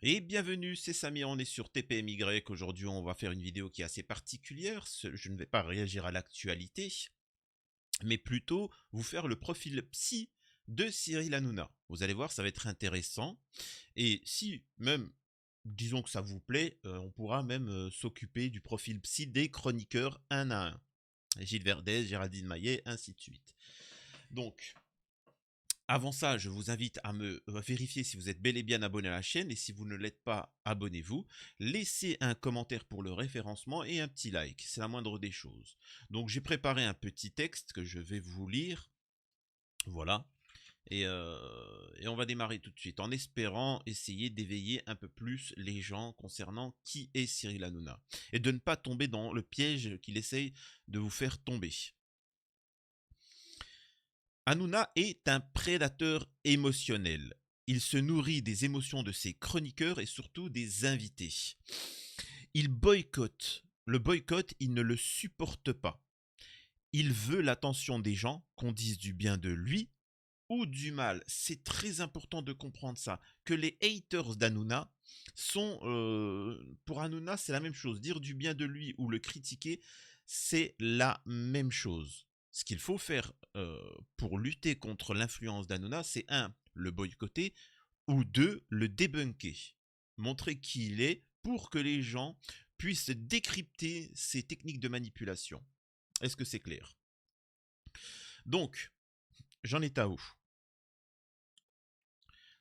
Et bienvenue, c'est Samir, on est sur TPMY. Aujourd'hui, on va faire une vidéo qui est assez particulière. Je ne vais pas réagir à l'actualité, mais plutôt vous faire le profil psy de Cyril Hanouna. Vous allez voir, ça va être intéressant. Et si même, disons que ça vous plaît, on pourra même s'occuper du profil psy des chroniqueurs un à un. Gilles Verdez, Géraldine Maillet, ainsi de suite. Donc, avant ça, je vous invite à me vérifier si vous êtes bel et bien abonné à la chaîne et si vous ne l'êtes pas, abonnez-vous. Laissez un commentaire pour le référencement et un petit like, c'est la moindre des choses. Donc j'ai préparé un petit texte que je vais vous lire, voilà. Et on va démarrer tout de suite en espérant essayer d'éveiller un peu plus les gens concernant qui est Cyril Hanouna et de ne pas tomber dans le piège qu'il essaye de vous faire tomber. Hanouna est un prédateur émotionnel. Il se nourrit des émotions de ses chroniqueurs et surtout des invités. Il boycotte. Le boycott, il ne le supporte pas. Il veut l'attention des gens, qu'on dise du bien de lui ou du mal. C'est très important de comprendre ça. Que les haters d'Hanouna sont... pour Hanouna, c'est la même chose. Dire du bien de lui ou le critiquer, c'est la même chose. Ce qu'il faut faire pour lutter contre l'influence d'Hanouna, c'est un, le boycotter, ou deux, le débunker. Montrer qui il est pour que les gens puissent décrypter ses techniques de manipulation. Est-ce que c'est clair? Donc, j'en étais à où?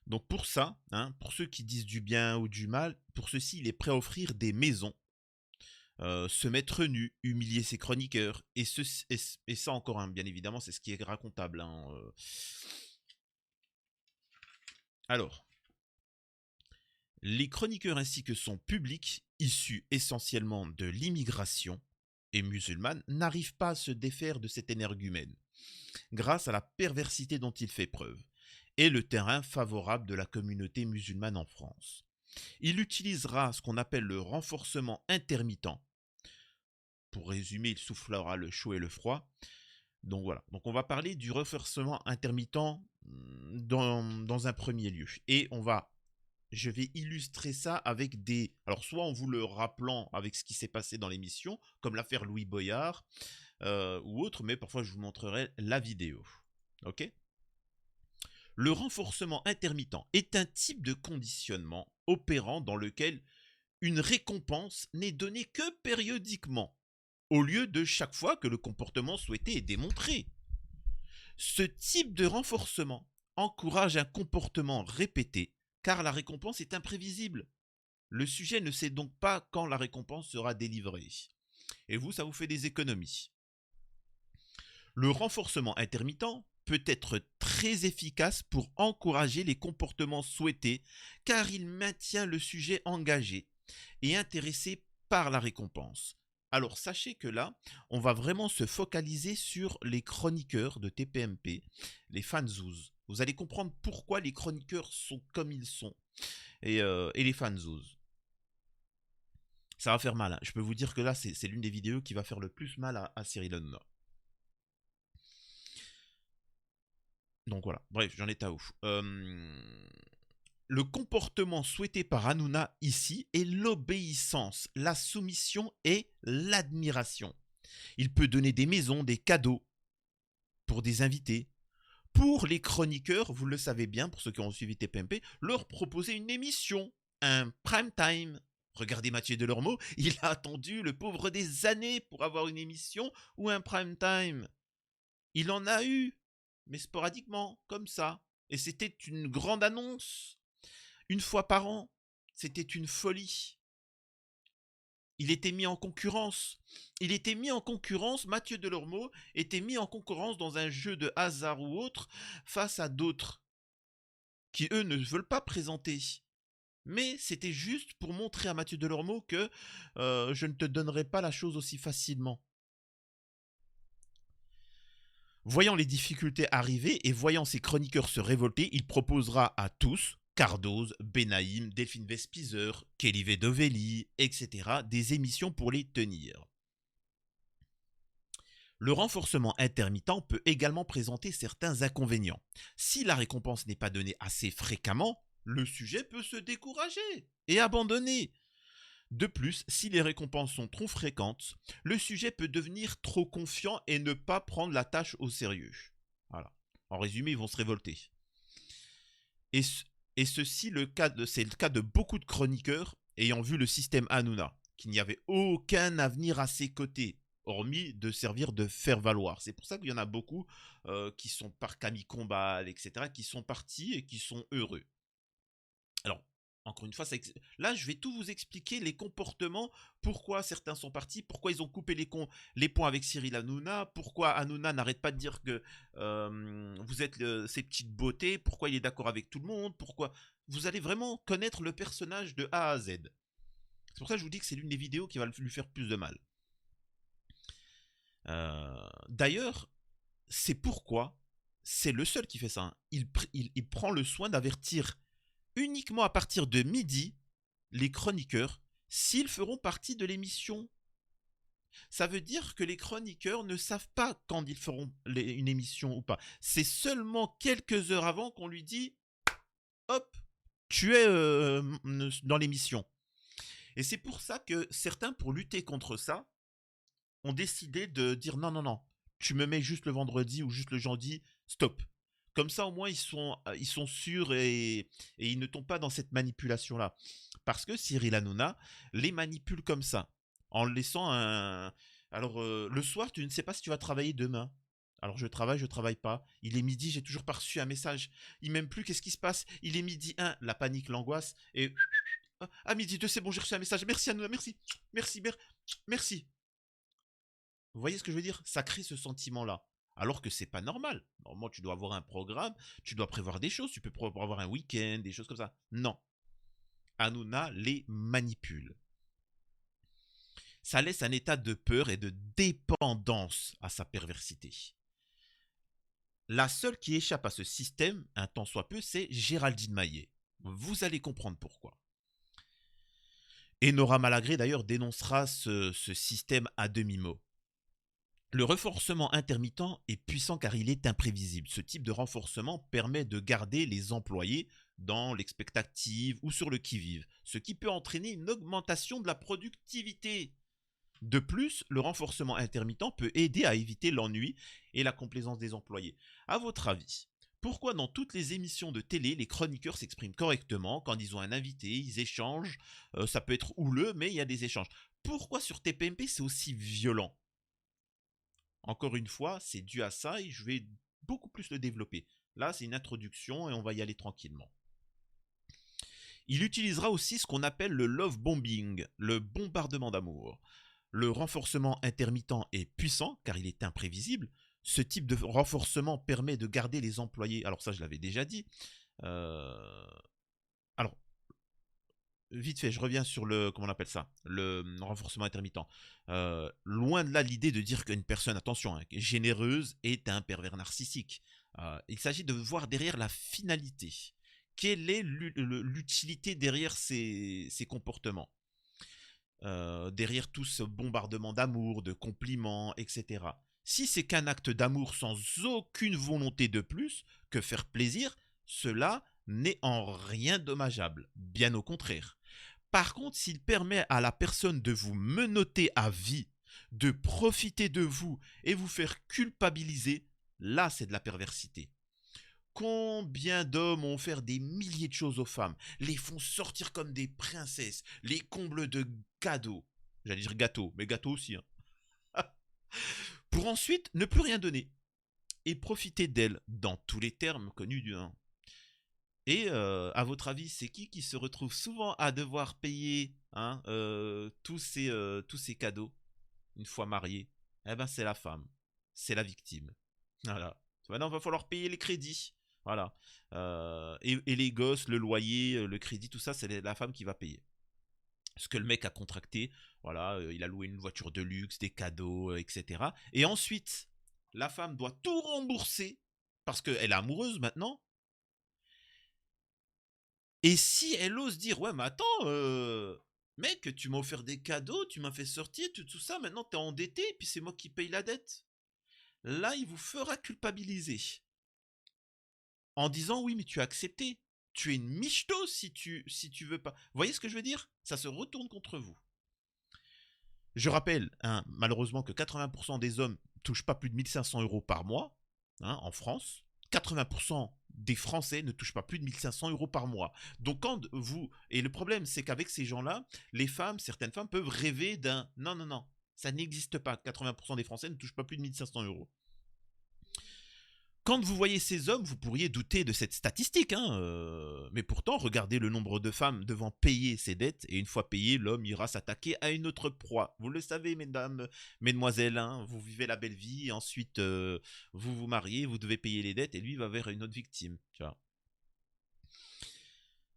Donc pour ça, pour ceux qui disent du bien ou du mal, pour ceux-ci, il est prêt à offrir des maisons, se mettre nu, humilier ses chroniqueurs, et ça encore, bien évidemment, c'est ce qui est racontable. Alors, les chroniqueurs ainsi que son public, issus essentiellement de l'immigration et musulmane, n'arrivent pas à se défaire de cet énergumène, grâce à la perversité dont il fait preuve, et le terrain favorable de la communauté musulmane en France. Il utilisera ce qu'on appelle le renforcement intermittent. Pour résumer, il soufflera le chaud et le froid. Donc voilà. Donc on va parler du renforcement intermittent dans un premier lieu. Et je vais illustrer ça avec des... Alors soit en vous le rappelant avec ce qui s'est passé dans l'émission, comme l'affaire Louis Boyard ou autre, mais parfois je vous montrerai la vidéo. Ok ? Le renforcement intermittent est un type de conditionnement opérant dans lequel une récompense n'est donnée que périodiquement, au lieu de chaque fois que le comportement souhaité est démontré. Ce type de renforcement encourage un comportement répété, car la récompense est imprévisible. Le sujet ne sait donc pas quand la récompense sera délivrée. Et vous, ça vous fait des économies. Le renforcement intermittent peut être très efficace pour encourager les comportements souhaités, car il maintient le sujet engagé et intéressé par la récompense. Alors sachez que là, on va vraiment se focaliser sur les chroniqueurs de TPMP, les fanzouz. Vous allez comprendre pourquoi les chroniqueurs sont comme ils sont, et les fanzouz. Ça va faire mal, hein. Je peux vous dire que là, c'est l'une des vidéos qui va faire le plus mal à Cyril Hanouna. Donc voilà, bref, j'en étais à où? Le comportement souhaité par Hanouna ici est l'obéissance, la soumission et l'admiration. Il peut donner des maisons, des cadeaux pour des invités. Pour les chroniqueurs, vous le savez bien, pour ceux qui ont suivi TPMP, leur proposer une émission, un prime time. Regardez Mathieu Delormeau, il a attendu le pauvre des années pour avoir une émission ou un prime time. Il en a eu, mais sporadiquement, comme ça. Et c'était une grande annonce. Une fois par an. C'était une folie. Il était mis en concurrence. Mathieu Delormeau était mis en concurrence dans un jeu de hasard ou autre face à d'autres qui, eux, ne veulent pas présenter. Mais c'était juste pour montrer à Mathieu Delormeau que je ne te donnerai pas la chose aussi facilement. Voyant les difficultés arriver et voyant ses chroniqueurs se révolter, il proposera à tous, Cardoz, Benaïm, Delphine Vespizer, Kelly Vedovelli, etc., des émissions pour les tenir. Le renforcement intermittent peut également présenter certains inconvénients. Si la récompense n'est pas donnée assez fréquemment, le sujet peut se décourager et abandonner. De plus, si les récompenses sont trop fréquentes, le sujet peut devenir trop confiant et ne pas prendre la tâche au sérieux. Voilà. En résumé, ils vont se révolter. Et, ceci, c'est le cas de beaucoup de chroniqueurs ayant vu le système Hanouna, qu'il n'y avait aucun avenir à ses côtés, hormis de servir de faire-valoir. C'est pour ça qu'il y en a beaucoup qui sont par Camille Combal, etc., qui sont partis et qui sont heureux. Alors, encore une fois, là, je vais tout vous expliquer les comportements, pourquoi certains sont partis, pourquoi ils ont coupé les ponts avec Cyril Hanouna, pourquoi Hanouna n'arrête pas de dire que vous êtes ces petites beautés, pourquoi il est d'accord avec tout le monde, pourquoi... Vous allez vraiment connaître le personnage de A à Z. C'est pour ça que je vous dis que c'est l'une des vidéos qui va lui faire plus de mal. D'ailleurs, c'est pourquoi c'est le seul qui fait ça. Hein. Il prend le soin d'avertir uniquement à partir de midi les chroniqueurs s'ils feront partie de l'émission. Ça veut dire que les chroniqueurs ne savent pas quand ils feront une émission ou pas. C'est seulement quelques heures avant qu'on lui dit « Hop, tu es dans l'émission ». Et c'est pour ça que certains, pour lutter contre ça, ont décidé de dire « Non, non, non, tu me mets juste le vendredi ou juste le jeudi, stop ». Comme ça, au moins, ils sont sûrs et ils ne tombent pas dans cette manipulation-là. Parce que Cyril Hanouna les manipule comme ça, en laissant un... Alors, le soir, tu ne sais pas si tu vas travailler demain. Alors, je travaille pas. Il est midi, j'ai toujours pas reçu un message. Il m'aime plus, qu'est-ce qui se passe? Il est midi 1, la panique, l'angoisse. Et à midi 2, c'est bon, j'ai reçu un message. Merci Hanouna, merci. Merci, merci. Vous voyez ce que je veux dire? Ça crée ce sentiment-là. Alors que c'est pas normal. Normalement, tu dois avoir un programme, tu dois prévoir des choses, tu peux avoir un week-end, des choses comme ça. Non. Hanouna les manipule. Ça laisse un état de peur et de dépendance à sa perversité. La seule qui échappe à ce système, un tant soit peu, c'est Géraldine Maillet. Vous allez comprendre pourquoi. Et Nora Malagré, d'ailleurs, dénoncera ce système à demi-mot. Le renforcement intermittent est puissant car il est imprévisible. Ce type de renforcement permet de garder les employés dans l'expectative ou sur le qui-vive, ce qui peut entraîner une augmentation de la productivité. De plus, le renforcement intermittent peut aider à éviter l'ennui et la complaisance des employés. À votre avis, pourquoi dans toutes les émissions de télé, les chroniqueurs s'expriment correctement quand ils ont un invité, ils échangent, ça peut être houleux, mais il y a des échanges. Pourquoi sur TPMP c'est aussi violent? Encore une fois, c'est dû à ça et je vais beaucoup plus le développer. Là, c'est une introduction et on va y aller tranquillement. Il utilisera aussi ce qu'on appelle le love bombing, le bombardement d'amour. Le renforcement intermittent est puissant car il est imprévisible. Ce type de renforcement permet de garder les employés. Alors ça, je l'avais déjà dit. Alors, vite fait, je reviens sur le, comment on appelle ça, le renforcement intermittent. Loin de là l'idée de dire qu'une personne, attention, hein, généreuse est un pervers narcissique. Il s'agit de voir derrière la finalité. Quelle est l'utilité derrière ces comportements? Derrière tout ce bombardement d'amour, de compliments, etc. Si c'est qu'un acte d'amour sans aucune volonté de plus que faire plaisir, cela n'est en rien dommageable, bien au contraire. Par contre, s'il permet à la personne de vous menotter à vie, de profiter de vous et vous faire culpabiliser, là c'est de la perversité. Combien d'hommes ont offert des milliers de choses aux femmes, les font sortir comme des princesses, les comblent de cadeaux, j'allais dire gâteaux, mais gâteaux aussi, hein. Pour ensuite ne plus rien donner et profiter d'elles dans tous les termes connus du 1. Et à votre avis, c'est qui se retrouve souvent à devoir payer hein, tous ces cadeaux une fois marié? Eh ben c'est la femme, c'est la victime. Voilà. Maintenant, il va falloir payer les crédits. Voilà. Et les gosses, le loyer, le crédit, tout ça, c'est la femme qui va payer. Ce que le mec a contracté, voilà, il a loué une voiture de luxe, des cadeaux, etc. Et ensuite, la femme doit tout rembourser parce qu'elle est amoureuse maintenant. Et si elle ose dire, ouais, mais attends, mec, tu m'as offert des cadeaux, tu m'as fait sortir, tout ça, maintenant t'es endetté, et puis c'est moi qui paye la dette. Là, il vous fera culpabiliser. En disant, oui, mais tu as accepté. tu es une michto si tu veux pas. Vous voyez ce que je veux dire? Ça se retourne contre vous. Je rappelle, hein, malheureusement, que 80% des hommes ne touchent pas plus de 1500 euros par mois, hein, en France. 80% des Français ne touchent pas plus de 1500 euros par mois. Donc quand vous... Et le problème, c'est qu'avec ces gens-là, les femmes, certaines femmes peuvent rêver d'un... Non, non, non, ça n'existe pas. 80% des Français ne touchent pas plus de 1500 euros. Quand vous voyez ces hommes, vous pourriez douter de cette statistique, hein, mais pourtant, regardez le nombre de femmes devant payer ses dettes, et une fois payé, l'homme ira s'attaquer à une autre proie. Vous le savez, mesdames, mesdemoiselles, hein, vous vivez la belle vie, et ensuite vous vous mariez, vous devez payer les dettes, et lui va vers une autre victime. Tu vois.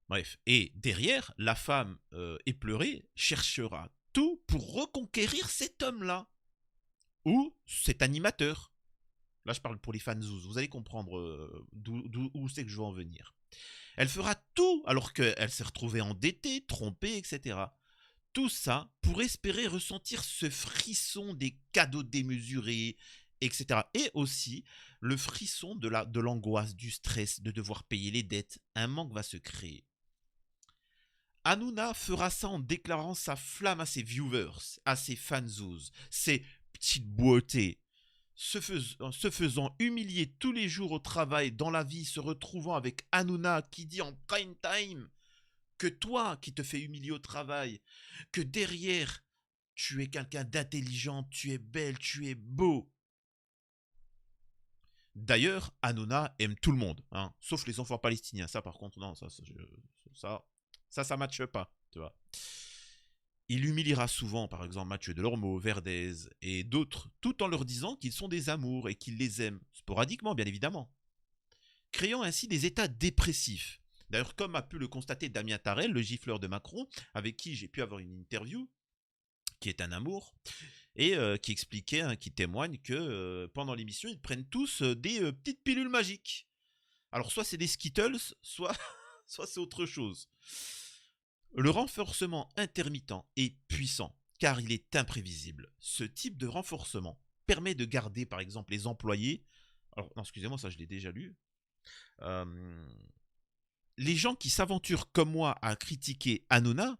Bref, et derrière, la femme éplorée cherchera tout pour reconquérir cet homme-là, ou cet animateur. Là, je parle pour les fans Zouz. Vous allez comprendre où c'est que je veux en venir. Elle fera tout alors qu'elle s'est retrouvée endettée, trompée, etc. Tout ça pour espérer ressentir ce frisson des cadeaux démesurés, etc. Et aussi le frisson de l'angoisse, du stress, de devoir payer les dettes. Un manque va se créer. Hanouna fera ça en déclarant sa flamme à ses viewers, à ses fans Zouz, ses petites beautés. Se faisant humilier tous les jours au travail, dans la vie, se retrouvant avec Hanouna qui dit en prime time que toi qui te fais humilier au travail, que derrière tu es quelqu'un d'intelligent, tu es belle, tu es beau. D'ailleurs, Hanouna aime tout le monde, hein, sauf les enfants palestiniens. Ça par contre, non, ça matche pas, tu vois. Il humiliera souvent, par exemple, Mathieu Delormeau, Verdez et d'autres, tout en leur disant qu'ils sont des amours et qu'ils les aiment, sporadiquement bien évidemment, créant ainsi des états dépressifs. D'ailleurs, comme a pu le constater Damien Tarel, le gifleur de Macron, avec qui j'ai pu avoir une interview, qui est un amour, et qui expliquait, hein, qui témoigne que pendant l'émission, ils prennent tous des petites pilules magiques. Alors, soit c'est des Skittles, soit, soit c'est autre chose. Le renforcement intermittent est puissant car il est imprévisible. Ce type de renforcement permet de garder par exemple les employés. Alors, non, excusez-moi, ça je l'ai déjà lu. Les gens qui s'aventurent comme moi à critiquer Hanouna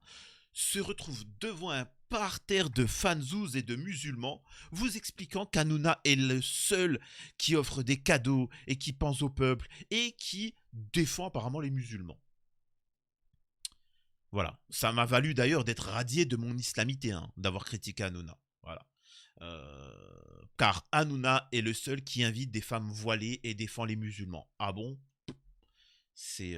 se retrouvent devant un parterre de fanzouz et de musulmans vous expliquant qu'Hanouna est le seul qui offre des cadeaux et qui pense au peuple et qui défend apparemment les musulmans. Voilà. Ça m'a valu d'ailleurs d'être radié de mon islamité, hein, d'avoir critiqué Hanouna. Voilà. Car Hanouna est le seul qui invite des femmes voilées et défend les musulmans. Ah bon? C'est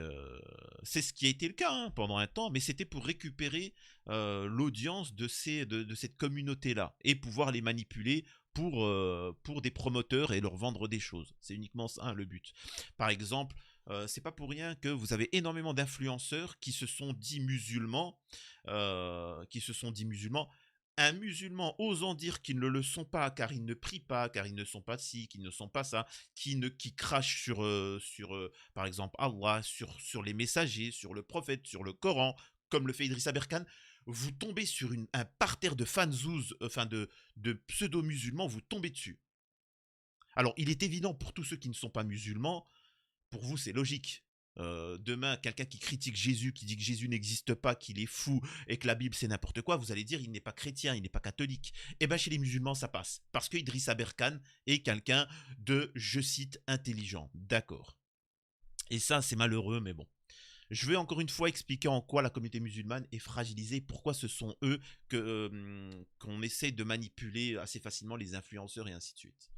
ce qui a été le cas, hein, pendant un temps, mais c'était pour récupérer l'audience de cette communauté-là et pouvoir les manipuler pour des promoteurs et leur vendre des choses. C'est uniquement ça, hein, le but. Par exemple, c'est pas pour rien que vous avez énormément d'influenceurs qui se sont dit musulmans, un musulman osant dire qu'ils ne le sont pas, car ils ne prient pas, car ils ne sont pas ci, qu'ils ne sont pas ça, qui crachent par exemple, Allah, sur les messagers, sur le prophète, sur le Coran, comme le fait Idrissa Berkane, vous tombez sur un parterre de fanzouz, enfin de pseudo-musulmans, vous tombez dessus. Alors, il est évident pour tous ceux qui ne sont pas musulmans, pour vous, c'est logique. Demain, quelqu'un qui critique Jésus, qui dit que Jésus n'existe pas, qu'il est fou et que la Bible c'est n'importe quoi, vous allez dire il n'est pas chrétien, il n'est pas catholique. Et bien chez les musulmans ça passe, parce que Idrissa Berkane est quelqu'un de, je cite, intelligent. D'accord. Et ça c'est malheureux, mais bon. Je vais encore une fois expliquer en quoi la communauté musulmane est fragilisée, pourquoi ce sont eux qu'on essaie de manipuler assez facilement, les influenceurs et ainsi de suite.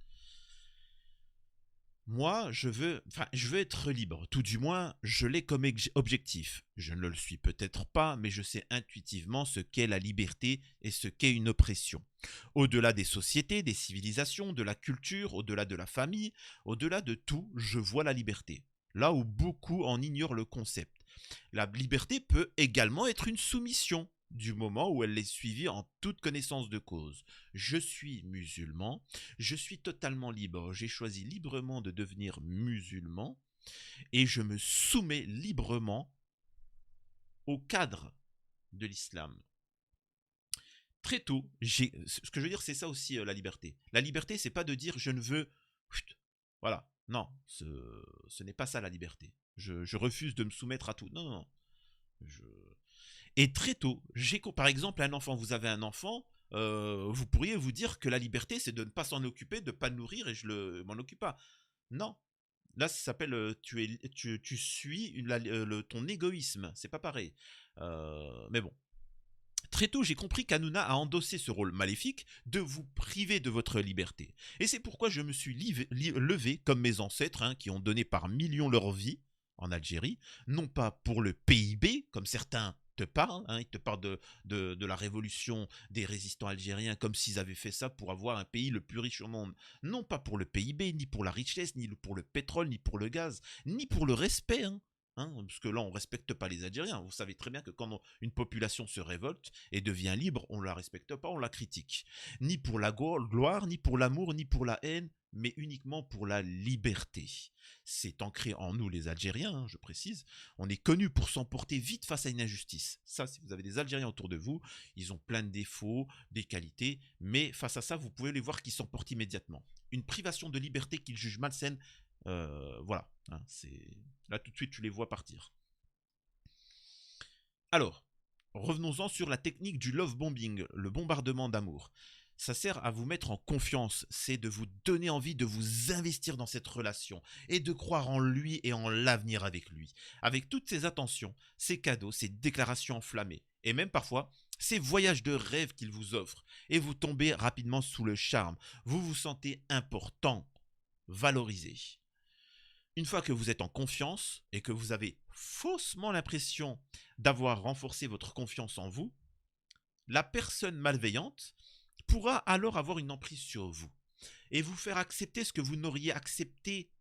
Moi, je veux être libre, tout du moins, je l'ai comme objectif. Je ne le suis peut-être pas, mais je sais intuitivement ce qu'est la liberté et ce qu'est une oppression. Au-delà des sociétés, des civilisations, de la culture, au-delà de la famille, au-delà de tout, je vois la liberté. Là où beaucoup en ignorent le concept. La liberté peut également être une soumission, du moment où elle est suivie en toute connaissance de cause. Je suis musulman, je suis totalement libre, j'ai choisi librement de devenir musulman et je me soumets librement au cadre de l'islam. Très tôt, ce que je veux dire, c'est ça aussi la liberté. La liberté, c'est pas de dire je ne veux... Voilà, non, ce n'est pas ça la liberté. Je refuse de me soumettre à tout. Non, non, non. Je... Et très tôt, par exemple, un enfant, vous avez un enfant, vous pourriez vous dire que la liberté, c'est de ne pas s'en occuper, de ne pas le nourrir et je m'en occupe pas. Non. Là, ça s'appelle tu suis ton égoïsme. C'est pas pareil. Mais bon. Très tôt, j'ai compris qu'Hanouna a endossé ce rôle maléfique de vous priver de votre liberté. Et c'est pourquoi je me suis levé, comme mes ancêtres, hein, qui ont donné par millions leur vie en Algérie, non pas pour le PIB, comme certains te parlent, hein, ils te parlent de la révolution des résistants algériens, comme s'ils avaient fait ça pour avoir un pays le plus riche au monde. Non pas pour le PIB, ni pour la richesse, ni pour le pétrole, ni pour le gaz, ni pour le respect, hein. Parce que là, on ne respecte pas les Algériens. Vous savez très bien que quand une population se révolte et devient libre, on ne la respecte pas, on la critique. Ni pour la gloire, ni pour l'amour, ni pour la haine, mais uniquement pour la liberté. C'est ancré en nous, les Algériens, hein, je précise. On est connus pour s'emporter vite face à une injustice. Ça, si vous avez des Algériens autour de vous, ils ont plein de défauts, des qualités, mais face à ça, vous pouvez les voir qui s'emportent immédiatement. Une privation de liberté qu'ils jugent malsaine, voilà, hein, là tout de suite tu les vois partir. Alors, revenons-en sur la technique du love bombing, le bombardement d'amour. Ça sert à vous mettre en confiance, c'est de vous donner envie de vous investir dans cette relation et de croire en lui et en l'avenir avec lui. Avec toutes ces attentions, ces cadeaux, ces déclarations enflammées et même parfois ces voyages de rêve qu'il vous offre et vous tombez rapidement sous le charme. Vous vous sentez important, valorisé. Une fois que vous êtes en confiance et que vous avez faussement l'impression d'avoir renforcé votre confiance en vous, la personne malveillante pourra alors avoir une emprise sur vous et vous faire accepter ce que vous n'auriez accepté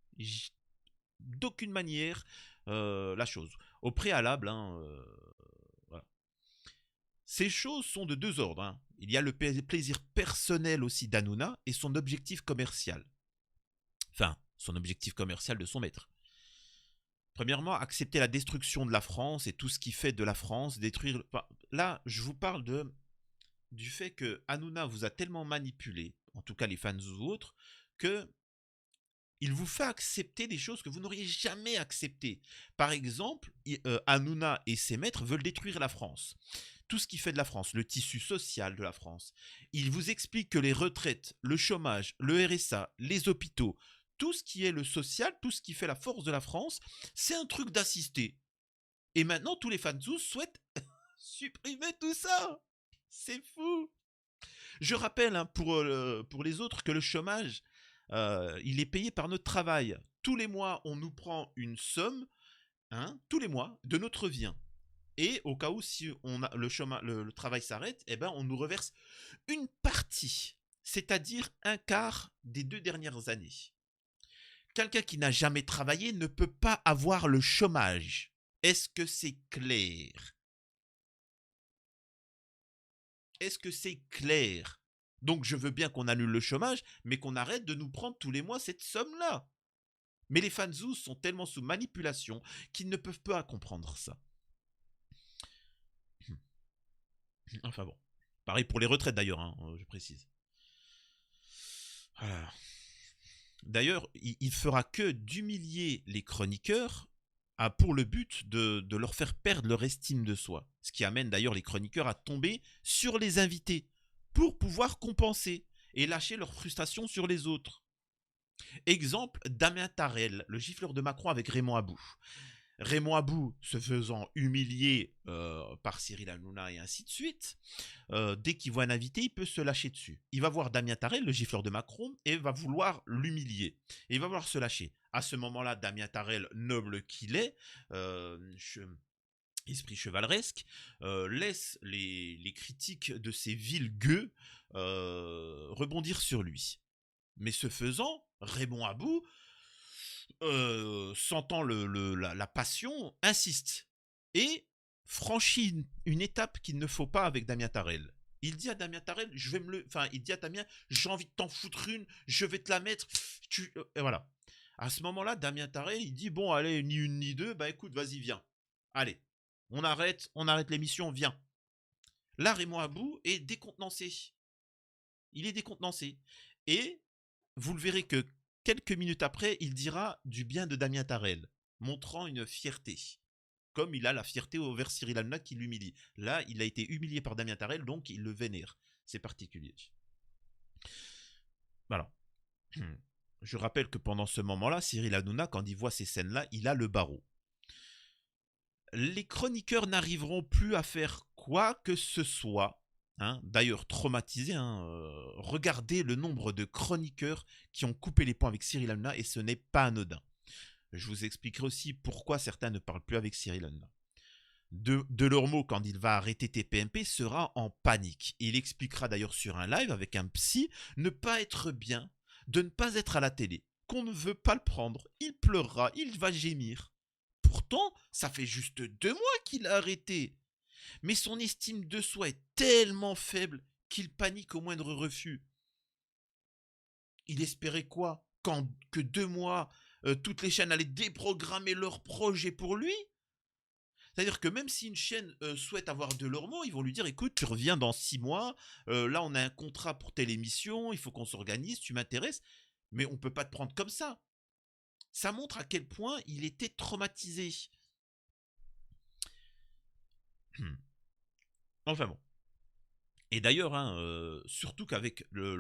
d'aucune manière la chose. Au préalable, hein, voilà. Ces choses sont de deux ordres, hein. Il y a le plaisir personnel aussi d'Hanouna et son objectif commercial. Enfin, son objectif commercial de son maître. Premièrement, accepter la destruction de la France et tout ce qui fait de la France, détruire... Enfin, là, je vous parle du fait que Hanouna vous a tellement manipulé, en tout cas les fans ou autres, que il vous fait accepter des choses que vous n'auriez jamais acceptées. Par exemple, Hanouna et ses maîtres veulent détruire la France. Tout ce qui fait de la France, le tissu social de la France. Il vous explique que les retraites, le chômage, le RSA, les hôpitaux, tout ce qui est le social, tout ce qui fait la force de la France, c'est un truc d'assister. Et maintenant, tous les fans souhaitent supprimer tout ça. C'est fou. Je rappelle, hein, pour les autres, que le chômage, il est payé par notre travail. Tous les mois, on nous prend une somme, hein, tous les mois, de notre vie. Et au cas où, si le travail s'arrête, eh ben, on nous reverse une partie, c'est-à-dire un quart des 2 dernières années. Quelqu'un qui n'a jamais travaillé ne peut pas avoir le chômage. Est-ce que c'est clair? Est-ce que c'est clair? Donc je veux bien qu'on annule le chômage, mais qu'on arrête de nous prendre tous les mois cette somme-là. Mais les fanzous sont tellement sous manipulation qu'ils ne peuvent pas comprendre ça. Enfin bon. Pareil pour les retraites d'ailleurs, hein, je précise. Voilà. D'ailleurs, il fera que d'humilier les chroniqueurs pour le but de leur faire perdre leur estime de soi. Ce qui amène d'ailleurs les chroniqueurs à tomber sur les invités pour pouvoir compenser et lâcher leur frustration sur les autres. Exemple, Damien Tarel, le gifleur de Macron avec Raymond Abou. Raymond Abou se faisant humilier par Cyril Hanouna et ainsi de suite, dès qu'il voit un invité, il peut se lâcher dessus. Il va voir Damien Tarel, le gifleur de Macron, et va vouloir l'humilier. Et il va vouloir se lâcher. À ce moment-là, Damien Tarel, noble qu'il est, esprit chevaleresque, laisse les critiques de ces vils gueux rebondir sur lui. Mais ce faisant, Raymond Abou, sentant la passion, insiste et franchit une étape qu'il ne faut pas avec Damien Tarel. Il dit à Damien Tarel, il dit à Damien, j'ai envie de t'en foutre une, je vais te la mettre, et voilà. À ce moment-là, Damien Tarel, il dit, bon, allez, ni une ni deux, bah écoute, vas-y, viens. Allez, on arrête l'émission, viens. Là, Raymond Abou est décontenancé. Il est décontenancé. Et vous le verrez que quelques minutes après, il dira du bien de Damien Tarel. montrant une fierté. Comme il a la fierté envers Cyril Hanouna qui l'humilie. Là, il a été humilié par Damien Tarel, donc il le vénère. C'est particulier. Voilà. Je rappelle que pendant ce moment-là, Cyril Hanouna, quand il voit ces scènes-là, il a le barreau. Les chroniqueurs n'arriveront plus à faire quoi que ce soit. Hein, d'ailleurs, traumatisé, regardez le nombre de chroniqueurs qui ont coupé les ponts avec Cyril Hanouna et ce n'est pas anodin. Je vous expliquerai aussi pourquoi certains ne parlent plus avec Cyril Hanouna. Delormeau, quand il va arrêter TPMP, sera en panique. Il expliquera d'ailleurs sur un live avec un psy ne pas être bien, de ne pas être à la télé, qu'on ne veut pas le prendre. Il pleurera, il va gémir. Pourtant, ça fait juste 2 mois qu'il a arrêté. Mais son estime de soi est tellement faible qu'il panique au moindre refus. Il espérait quoi? Que 2 mois, toutes les chaînes allaient déprogrammer leurs projets pour lui? C'est-à-dire que même si une chaîne souhaite avoir Delormeau, ils vont lui dire écoute, tu reviens dans 6 mois, là on a un contrat pour telle émission, il faut qu'on s'organise, tu m'intéresses, mais on ne peut pas te prendre comme ça. Ça montre à quel point il était traumatisé. Enfin bon. Et d'ailleurs, surtout qu'avec comment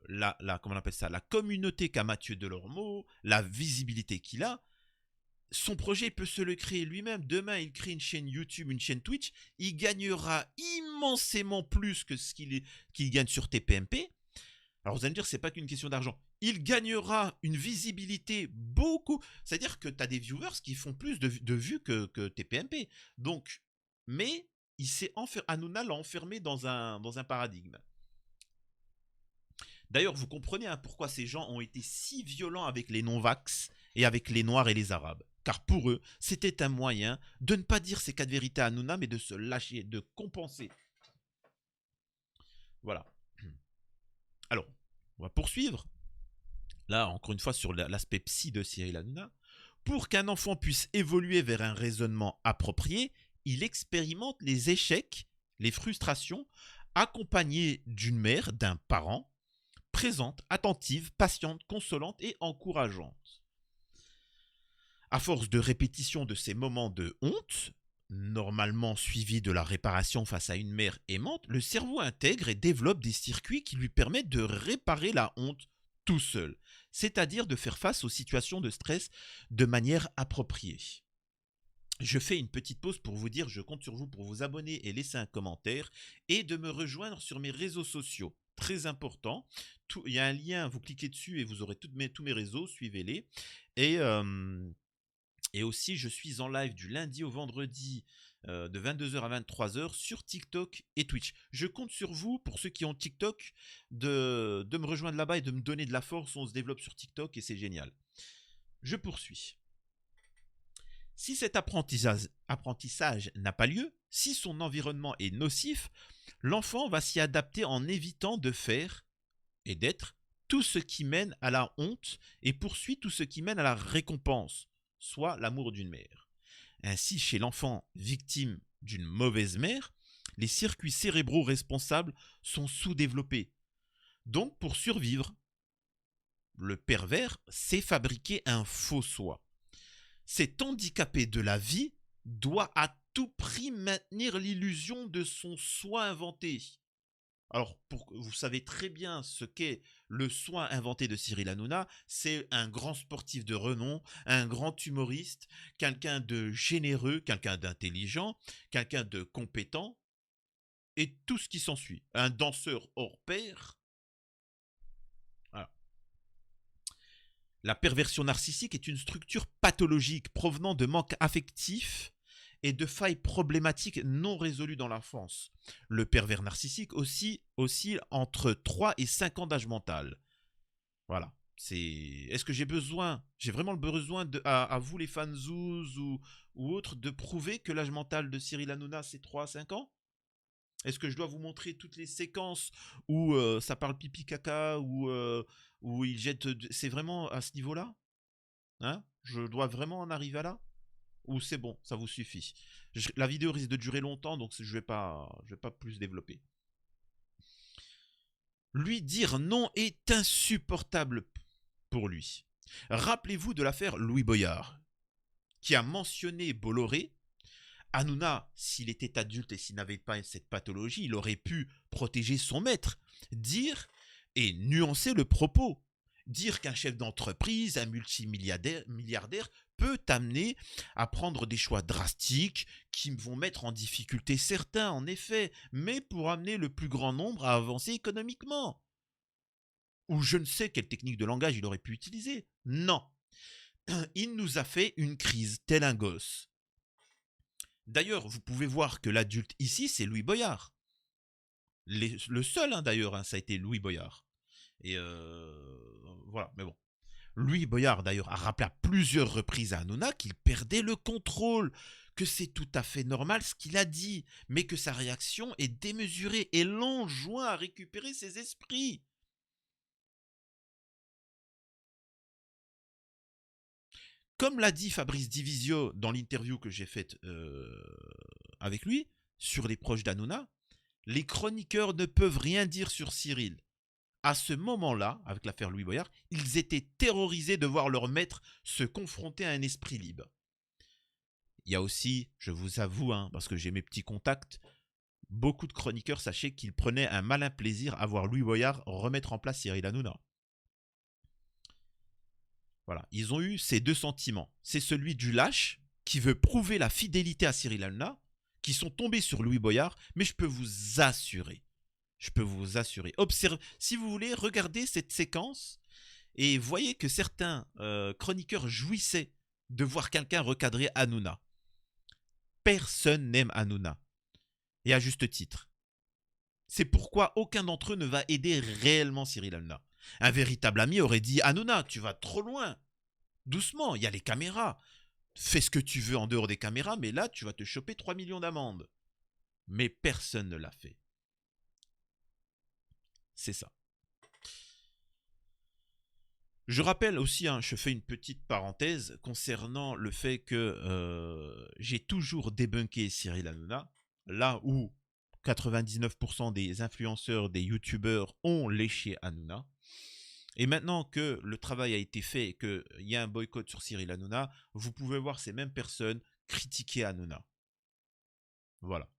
on appelle ça, la communauté qu'a Mathieu Delormeau, la visibilité qu'il a, son projet peut se le créer lui-même. Demain, il crée une chaîne YouTube, une chaîne Twitch. Il gagnera immensément plus que ce qu'il gagne sur TPMP. Alors vous allez me dire, c'est pas qu'une question d'argent. Il gagnera une visibilité beaucoup. C'est-à-dire que tu as des viewers qui font plus de vues que TPMP. Donc, mais Hanouna l'a enfermé dans un paradigme. D'ailleurs, vous comprenez pourquoi ces gens ont été si violents avec les non-vax et avec les Noirs et les Arabes. Car pour eux, c'était un moyen de ne pas dire ces 4 vérités à Hanouna, mais de se lâcher, de compenser. Voilà. Alors, on va poursuivre. Là, encore une fois, sur l'aspect psy de Cyril Hanouna. Pour qu'un enfant puisse évoluer vers un raisonnement approprié, il expérimente les échecs, les frustrations, accompagné d'une mère, d'un parent, présente, attentive, patiente, consolante et encourageante. À force de répétition de ces moments de honte, normalement suivis de la réparation face à une mère aimante, le cerveau intègre et développe des circuits qui lui permettent de réparer la honte tout seul, c'est-à-dire de faire face aux situations de stress de manière appropriée. Je fais une petite pause pour vous dire, je compte sur vous pour vous abonner et laisser un commentaire et de me rejoindre sur mes réseaux sociaux. Très important. Il y a un lien, vous cliquez dessus et vous aurez tous mes réseaux, suivez-les. Et aussi, je suis en live du lundi au vendredi de 22h à 23h sur TikTok et Twitch. Je compte sur vous, pour ceux qui ont TikTok, de me rejoindre là-bas et de me donner de la force. On se développe sur TikTok et c'est génial. Je poursuis. Si cet apprentissage n'a pas lieu, si son environnement est nocif, l'enfant va s'y adapter en évitant de faire et d'être tout ce qui mène à la honte et poursuit tout ce qui mène à la récompense, soit l'amour d'une mère. Ainsi, chez l'enfant victime d'une mauvaise mère, les circuits cérébraux responsables sont sous-développés. Donc, pour survivre, le pervers sait fabriquer un faux soi. Cet handicapé de la vie doit à tout prix maintenir l'illusion de son soi inventé. Alors, vous savez très bien ce qu'est le soi inventé de Cyril Hanouna. C'est un grand sportif de renom, un grand humoriste, quelqu'un de généreux, quelqu'un d'intelligent, quelqu'un de compétent, et tout ce qui s'ensuit. Un danseur hors pair. Voilà. La perversion narcissique est une structure pathologique provenant de manques affectifs et de failles problématiques non résolues dans l'enfance. Le pervers narcissique oscille entre 3 et 5 ans d'âge mental. Voilà. Est-ce que j'ai vraiment le besoin à vous les fans Zouz ou autres, de prouver que l'âge mental de Cyril Hanouna c'est 3 à 5 ans? Est-ce que je dois vous montrer toutes les séquences où ça parle pipi caca, où il jette... C'est vraiment à ce niveau-là? Hein? Je dois vraiment en arriver à là? Ou c'est bon, ça vous suffit? La vidéo risque de durer longtemps, donc je vais pas plus développer. Lui dire non est insupportable pour lui. Rappelez-vous de l'affaire Louis Boyard. qui a mentionné Bolloré. Hanouna, s'il était adulte et s'il n'avait pas cette pathologie, il aurait pu protéger son maître, dire et nuancer le propos. Dire qu'un chef d'entreprise, un multimilliardaire, peut amener à prendre des choix drastiques qui vont mettre en difficulté certains, en effet, mais pour amener le plus grand nombre à avancer économiquement. Ou je ne sais quelle technique de langage il aurait pu utiliser. Non. Il nous a fait une crise, tel un gosse. D'ailleurs, vous pouvez voir que l'adulte ici, c'est Louis Boyard. Le seul, hein, d'ailleurs, hein, ça a été Louis Boyard. Et voilà, mais bon. Louis Boyard, d'ailleurs, a rappelé à plusieurs reprises à Hanouna qu'il perdait le contrôle, que c'est tout à fait normal ce qu'il a dit, mais que sa réaction est démesurée et l'enjoint à récupérer ses esprits. Comme l'a dit Fabrice Divisio dans l'interview que j'ai faite avec lui, sur les proches d'Hanouna, les chroniqueurs ne peuvent rien dire sur Cyril. À ce moment-là, avec l'affaire Louis Boyard, ils étaient terrorisés de voir leur maître se confronter à un esprit libre. Il y a aussi, je vous avoue, hein, parce que j'ai mes petits contacts, beaucoup de chroniqueurs, sachez qu'ils prenaient un malin plaisir à voir Louis Boyard remettre en place Cyril Hanouna. Voilà, ils ont eu ces deux sentiments. C'est celui du lâche qui veut prouver la fidélité à Cyril Hanouna, qui sont tombés sur Louis Boyard, mais je peux vous assurer, observez, si vous voulez, regardez cette séquence et voyez que certains chroniqueurs jouissaient de voir quelqu'un recadrer Hanouna. Personne n'aime Hanouna, et à juste titre. C'est pourquoi aucun d'entre eux ne va aider réellement Cyril Hanouna. Un véritable ami aurait dit « Hanouna, tu vas trop loin. Doucement, il y a les caméras. Fais ce que tu veux en dehors des caméras, mais là, tu vas te choper 3 millions d'amendes. » Mais personne ne l'a fait. C'est ça. Je rappelle aussi, hein, je fais une petite parenthèse concernant le fait que j'ai toujours débunké Cyril Hanouna, là où 99% des influenceurs, des youtubeurs ont léché Hanouna. Et maintenant que le travail a été fait et qu'il y a un boycott sur Cyril Hanouna, vous pouvez voir ces mêmes personnes critiquer Hanouna. Voilà.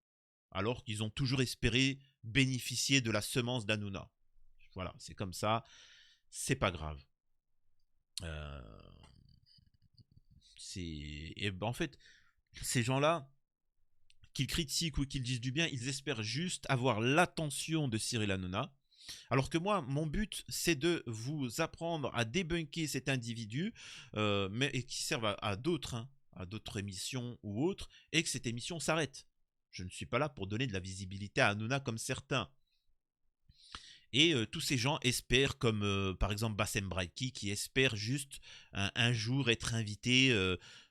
Alors qu'ils ont toujours espéré bénéficier de la semence d'Hanouna. Voilà, c'est comme ça, c'est pas grave. Et ben, en fait, ces gens-là, qu'ils critiquent ou qu'ils disent du bien, ils espèrent juste avoir l'attention de Cyril Hanouna. Alors que moi, mon but, c'est de vous apprendre à débunker cet individu, mais et qui servent à d'autres, hein, à d'autres émissions ou autres, et que cette émission s'arrête. Je ne suis pas là pour donner de la visibilité à Hanouna comme certains. Et tous ces gens espèrent, comme par exemple Bassem Braiki, qui espère juste un jour être invité,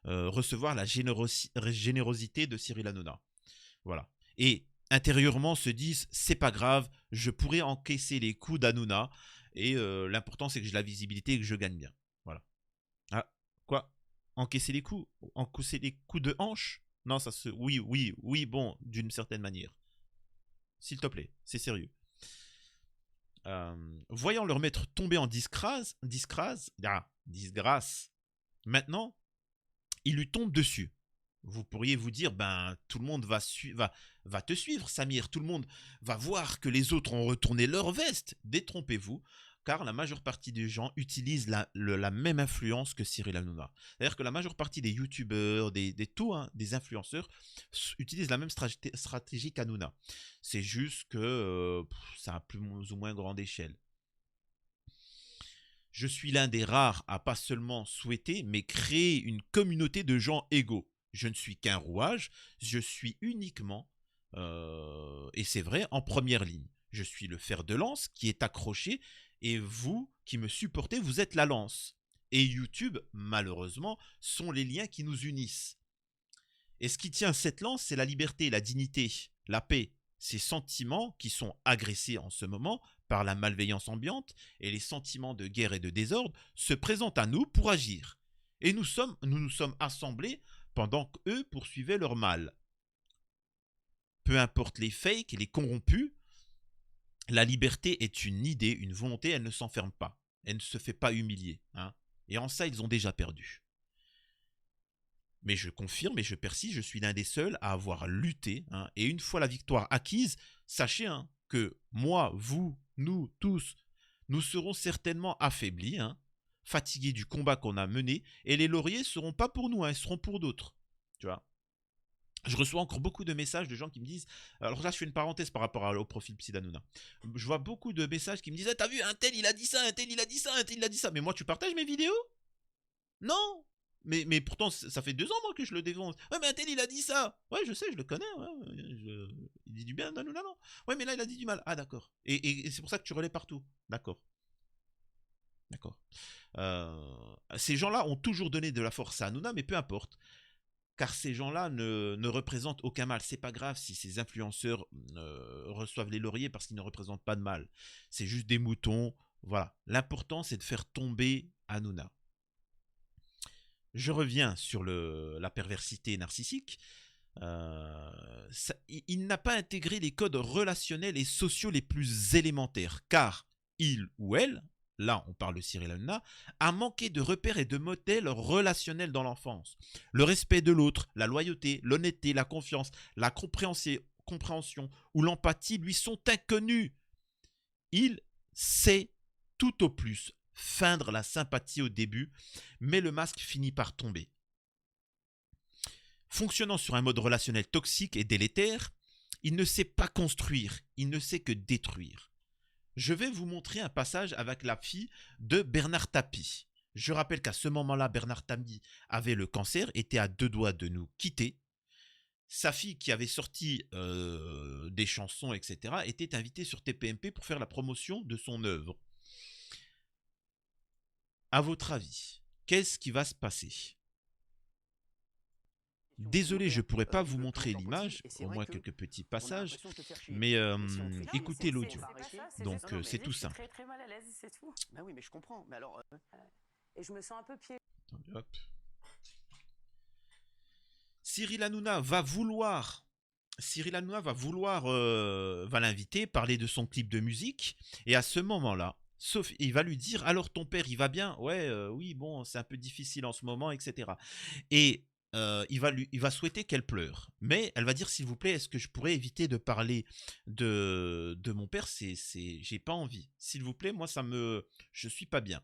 recevoir la générosité de Cyril Hanouna. Voilà. Et intérieurement se disent, c'est pas grave, je pourrais encaisser les coups d'Hanouna, et l'important c'est que j'ai la visibilité et que je gagne bien. Voilà. Ah, quoi? Encaisser les coups? Encaisser les coups de hanche? Non, ça se... Oui, bon, d'une certaine manière. S'il te plaît, c'est sérieux. Voyant leur maître tomber en disgrâce, maintenant, il lui tombe dessus. Vous pourriez vous dire, ben, tout le monde va te suivre, Samir. Tout le monde va voir que les autres ont retourné leur veste. Détrompez-vous, car la majeure partie des gens utilisent la même influence que Cyril Hanouna. C'est-à-dire que la majeure partie des youtubeurs, des influenceurs, utilisent la même stratégie qu'Hanouna. C'est juste que ça a plus ou moins grande échelle. Je suis l'un des rares à pas seulement souhaiter, mais créer une communauté de gens égaux. Je ne suis qu'un rouage, je suis uniquement, et c'est vrai, en première ligne. Je suis le fer de lance qui est accroché, et vous qui me supportez, vous êtes la lance. Et YouTube, malheureusement, sont les liens qui nous unissent. Et ce qui tient cette lance, c'est la liberté, la dignité, la paix. Ces sentiments qui sont agressés en ce moment par la malveillance ambiante et les sentiments de guerre et de désordre se présentent à nous pour agir. Et nous nous sommes assemblés pendant qu'eux poursuivaient leur mal. Peu importe les fakes et les corrompus, la liberté est une idée, une volonté, elle ne s'enferme pas. Elle ne se fait pas humilier. Hein. Et en ça, ils ont déjà perdu. Mais je confirme et je persiste, je suis l'un des seuls à avoir lutté, hein. Et une fois la victoire acquise, sachez, hein, que moi, vous, nous, tous, nous serons certainement affaiblis, hein, fatigués du combat qu'on a mené, et les lauriers ne seront pas pour nous, hein, ils seront pour d'autres. Tu vois. Je reçois encore beaucoup de messages de gens qui me disent. Alors là, je fais une parenthèse par rapport au profil Psydanouna. Je vois beaucoup de messages qui me disent ah, t'as vu, un tel il a dit ça, un tel il a dit ça, un tel il a dit ça. Mais moi, tu partages mes vidéos? Non. Mais pourtant, ça fait 2 ans moi que je le défonce. Ouais, mais un tel il a dit ça. Ouais, je sais, je le connais. Ouais, il dit du bien, Hanouna, non? Ouais, mais là, il a dit du mal. Ah, d'accord. Et c'est pour ça que tu relais partout. D'accord. D'accord. Ces gens-là ont toujours donné de la force à Hanouna, mais peu importe. Car ces gens-là ne représentent aucun mal. C'est pas grave si ces influenceurs reçoivent les lauriers parce qu'ils ne représentent pas de mal. C'est juste des moutons. Voilà. L'important, c'est de faire tomber Hanouna. Je reviens sur la perversité narcissique. Il n'a pas intégré les codes relationnels et sociaux les plus élémentaires, car il ou elle, là on parle de Cyril Hanouna, a manqué de repères et de modèles relationnels dans l'enfance. Le respect de l'autre, la loyauté, l'honnêteté, la confiance, la compréhension ou l'empathie lui sont inconnus. Il sait tout au plus feindre la sympathie au début, mais le masque finit par tomber. Fonctionnant sur un mode relationnel toxique et délétère, il ne sait pas construire, il ne sait que détruire. Je vais vous montrer un passage avec la fille de Bernard Tapie. Je rappelle qu'à ce moment-là, Bernard Tapie avait le cancer, était à 2 doigts de nous quitter. Sa fille, qui avait sorti des chansons, etc., était invitée sur TPMP pour faire la promotion de son œuvre. À votre avis, qu'est-ce qui va se passer? Désolé, je ne pourrais pas vous montrer l'image, au moins quelques petits passages, mais écoutez l'audio. Donc c'est tout simple. Je suis très mal à l'aise, c'est tout. Bah oui, mais je comprends. Mais alors, Et je me sens un peu piégée. Attendez, hop. Cyril Hanouna va vouloir va l'inviter, parler de son clip de musique, et à ce moment-là, il va lui dire alors ton père il va bien? Ouais, oui, bon, c'est un peu difficile en ce moment, etc. Et il va souhaiter qu'elle pleure, mais elle va dire s'il vous plaît, est-ce que je pourrais éviter de parler de mon père? J'ai pas envie. S'il vous plaît, moi je suis pas bien.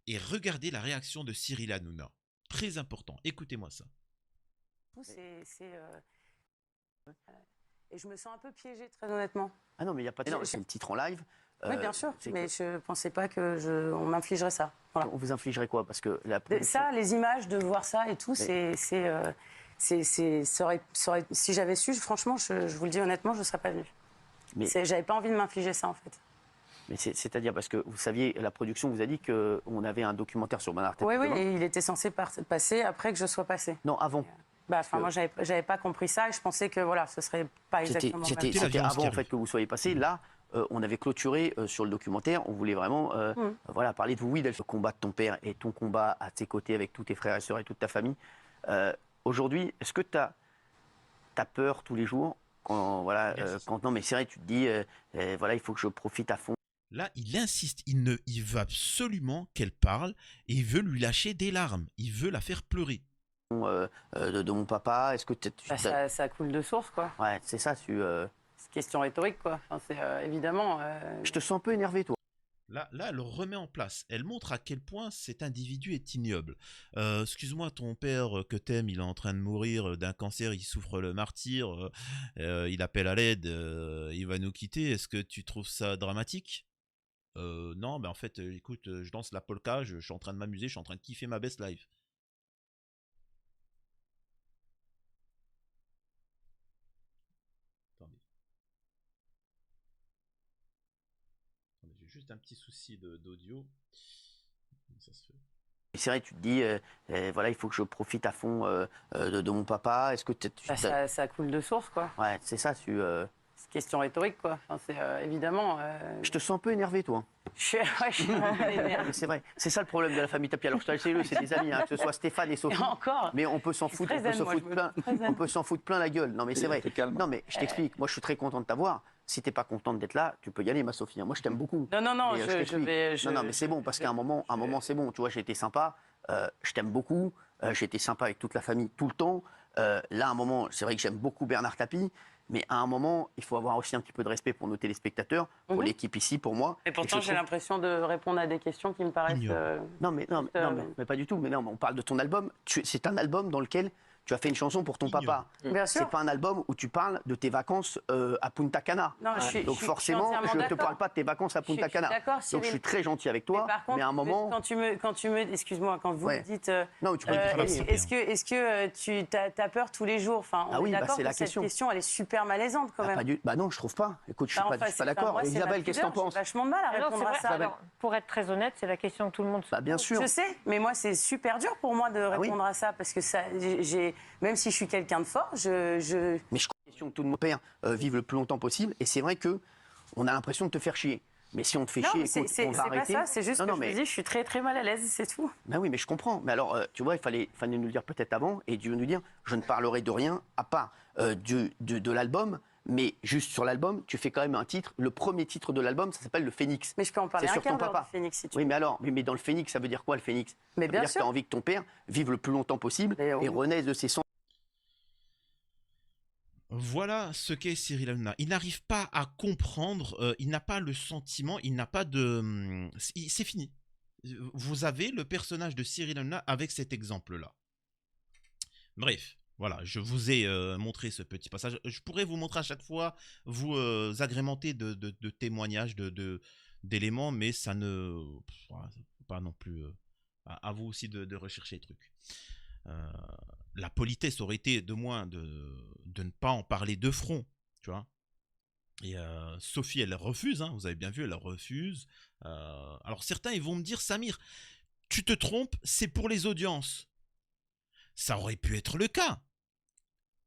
Et regardez la réaction de Cyril Hanouna. Très important. Écoutez-moi ça. Et je me sens un peu piégée, très honnêtement. ah non, mais il n'y a pas de. Non, c'est le titre en live. Oui, bien sûr, mais je pensais pas on m'infligerait ça. Voilà. On vous infligerait quoi? Parce que ça, les images, de voir ça et tout, mais... si j'avais su, franchement, je vous le dis honnêtement, je ne serais pas venue. J'avais pas envie de m'infliger ça, en fait. Mais c'est-à-dire, parce que vous saviez, la production vous a dit qu'on avait un documentaire sur Bernard Tapie. Oui, oui, et il était censé passer après que je sois passée. Non, avant. Moi, j'avais pas compris ça et je pensais que voilà, ce serait pas exactement. C'était avant en fait que vous soyez passé. Là, on avait clôturé sur le documentaire. On voulait vraiment voilà, parler de vous. Oui, ce combat de ton père et ton combat à tes côtés avec tous tes frères et sœurs et toute ta famille. Aujourd'hui, est-ce que tu as peur tous les jours quand, voilà, non, mais c'est vrai, tu te dis, voilà, il faut que je profite à fond. Là, il insiste, il veut absolument qu'elle parle et il veut lui lâcher des larmes. Il veut la faire pleurer. De mon papa, est-ce que ça coule de source, quoi. Ouais, c'est ça. C'est question rhétorique, quoi. Enfin, c'est évidemment. Je te sens un peu énervé, toi. Là, elle le remet en place. Elle montre à quel point cet individu est ignoble. Excuse-moi, ton père que t'aimes, il est en train de mourir d'un cancer, il souffre le martyre, il appelle à l'aide, il va nous quitter. Est-ce que tu trouves ça dramatique? Non, en fait, écoute, je danse la polka, je suis en train de m'amuser, je suis en train de kiffer ma best life. J'ai juste un petit souci d'audio. Ça se fait. C'est vrai, tu te dis, voilà, il faut que je profite à fond de mon papa. Est-ce que ça coule de source, quoi. Ouais, c'est ça. C'est question rhétorique, quoi. Enfin, c'est évidemment. Je te sens un peu énervé, toi. Je suis énervé. C'est vrai. C'est ça le problème de la famille Tapie. Alors, je t'assure, c'est des amis, hein, que ce soit Stéphane et Sophie. Et encore. Mais on peut s'en foutre. On peut s'en foutre plein la gueule. Non, mais c'est vrai. Non, mais je t'explique. Moi, je suis très content de t'avoir. Si t'es pas contente d'être là, tu peux y aller, ma Sophie. Moi, je t'aime beaucoup. Non, mais je vais. Non, mais c'est bon parce qu'à un moment, c'est bon. Tu vois, j'ai été sympa. je t'aime beaucoup, j'ai été sympa avec toute la famille tout le temps. Là, à un moment, c'est vrai que j'aime beaucoup Bernard Tapie, mais à un moment, il faut avoir aussi un petit peu de respect pour nos téléspectateurs, pour l'équipe ici, pour moi. Et pourtant, j'ai l'impression de répondre à des questions qui me paraissent... Non, mais pas du tout. Mais non, on parle de ton album. C'est un album dans lequel tu as fait une chanson pour ton papa. Bien sûr. C'est pas un album où tu parles de tes vacances à Punta Cana. Non, Donc forcément, je ne te parle pas de tes vacances à Punta Cana. Donc je suis très gentil avec toi, mais à un moment... Quand tu me excuse-moi, quand vous me dites... Non, tu peux est-ce que tu as peur tous les jours? Enfin, on est d'accord que cette question, elle est super malaisante quand même. Bah non, je trouve pas. Écoute, je suis pas d'accord. Isabelle, qu'est-ce que t'en penses? J'ai vachement de mal à répondre à ça. Alors, pour être très honnête, c'est la question que tout le monde se pose. Bien sûr. Je sais, mais moi, c'est super dur pour moi de répondre à ça, parce que ça, même si je suis quelqu'un de fort, Mais je question que tout le monde père vive le plus longtemps possible, et c'est vrai que on a l'impression de te faire chier. Mais si on te fait chier, écoute, on va arrêter. C'est pas ça, c'est juste que je me dis, je suis très très mal à l'aise, c'est tout. Ben oui, mais je comprends. Mais alors, tu vois, il fallait nous le dire peut-être avant, et Dieu nous dire, je ne parlerai de rien à part de l'album. Mais juste sur l'album, tu fais quand même un titre. Le premier titre de l'album, ça s'appelle Le Phénix. Mais je peux en parler un sur ton quart d'heure papa. du Phénix, si tu Oui, mais alors, mais dans le Phénix, ça veut dire quoi le Phénix? Mais ça bien veut dire sûr. que tu as envie que ton père vive le plus longtemps possible et renaisse de ses cendres. Voilà ce qu'est Cyril Hanouna. Il n'arrive pas à comprendre, il n'a pas le sentiment, il n'a pas de... C'est fini. Vous avez le personnage de Cyril Hanouna avec cet exemple-là. Bref, voilà, je vous ai montré ce petit passage. Je pourrais vous montrer à chaque fois, vous agrémenter de témoignages, d'éléments, mais ça ne... pas non plus... à vous aussi de rechercher les trucs. La politesse aurait été de moins de ne pas en parler de front, tu vois. Et Sophie, elle refuse, hein, vous avez bien vu, elle refuse. Alors certains, ils vont me dire, Samir, tu te trompes, c'est pour les audiences. Ça aurait pu être le cas.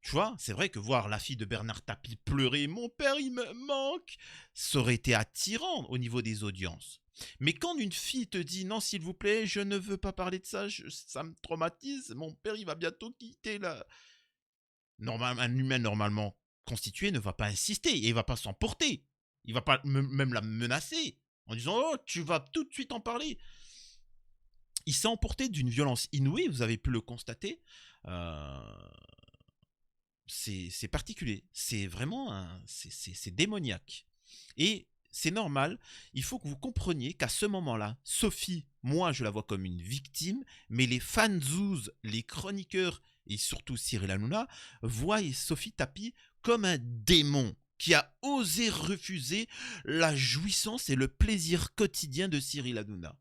Tu vois, c'est vrai que voir la fille de Bernard Tapie pleurer, mon père, il me manque, ça aurait été attirant au niveau des audiences. Mais quand une fille te dit non, s'il vous plaît, je ne veux pas parler de ça, ça me traumatise, mon père il va bientôt quitter la... Un humain normalement constitué ne va pas insister et il va pas s'emporter. Il va pas même la menacer en disant oh, tu vas tout de suite en parler. Il s'est emporté d'une violence inouïe, vous avez pu le constater. C'est particulier, c'est vraiment c'est démoniaque. Et c'est normal, il faut que vous compreniez qu'à ce moment-là, Sophie, moi je la vois comme une victime, mais les fanzouz, les chroniqueurs et surtout Cyril Hanouna voient Sophie Tapie comme un démon qui a osé refuser la jouissance et le plaisir quotidien de Cyril Hanouna.